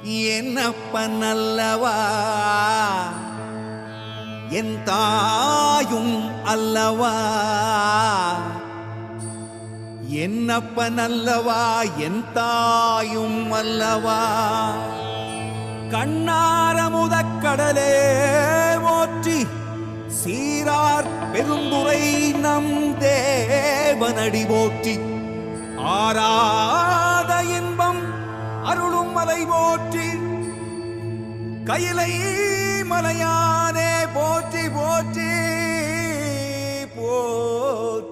என்னப்பன் அல்லவா என் தாயும் அல்லவா என்னப்பன் அல்லவா என் தாயும் அல்லவா கண்ணார முதக்கடலே போற்றி சீரார் பெருந்துரை நம் தேவனடி போற்றி ஆராத இன்பம் அருளும் மலை போற்றி கையிலை மலையானே போற்றி போற்றி போற்றி